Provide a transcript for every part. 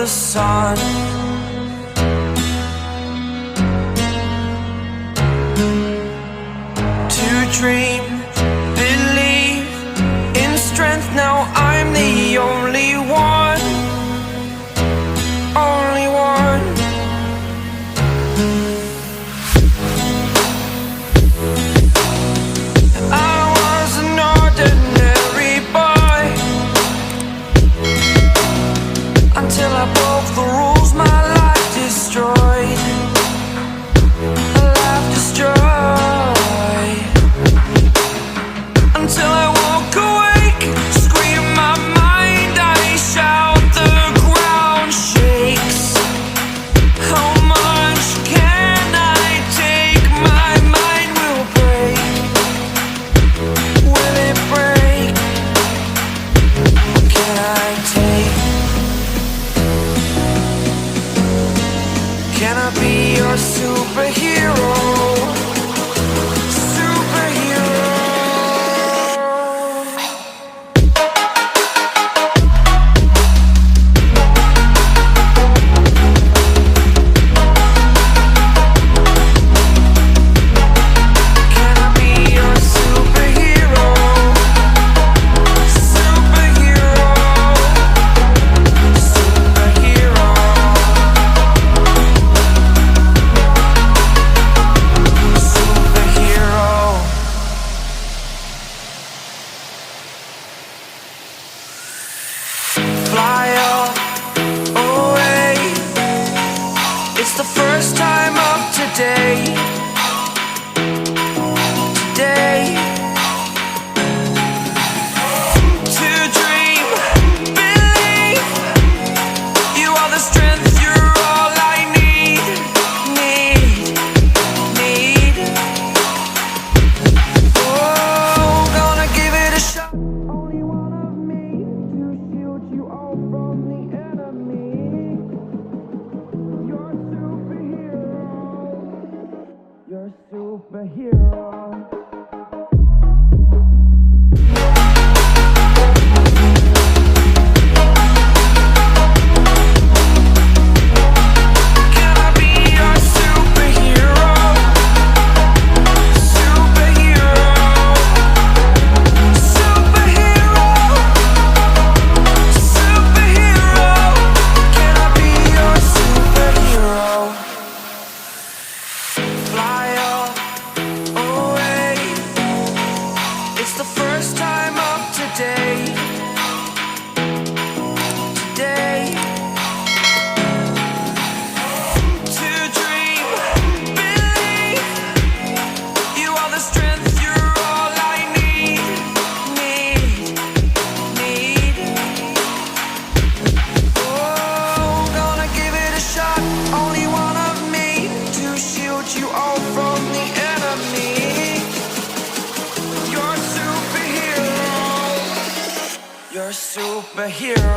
the sun. To dream, believe in strength. Now I'm the only one, only one. I was an ordinary boy until I broke the rules. My life destroyed, a life destroyed. Until I woke awake, scream my mind, I shout, the ground shakes. How much can I take? My mind will break. Will it break? Can I take? Can I be your superhero? Fly away. It's the first time of today. Today. To dream, believe. You are the strength, you're all I need. Oh, gonna give it a shot. Only one of me to shield you all from the enemy. You're a superhero. You're a superhero. Can I be your superhero? Superhero. Superhero. Superhero. Can I be your superhero? Fly away. It's the first time of today. Today. To dream, believe. You are the strength, you're all I need. Oh, gonna give it a shot. Only one of me to shield you all from the enemy. You're a superhero. You're a superhero.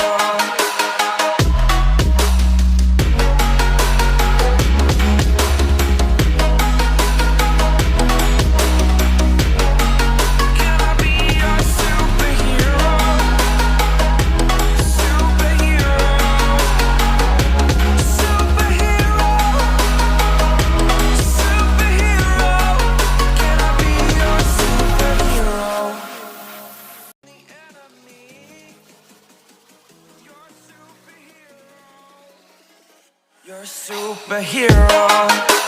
Can I be your superhero? Superhero. Superhero. Superhero. Can I be your superhero? The enemy. You're a superhero. You're a superhero.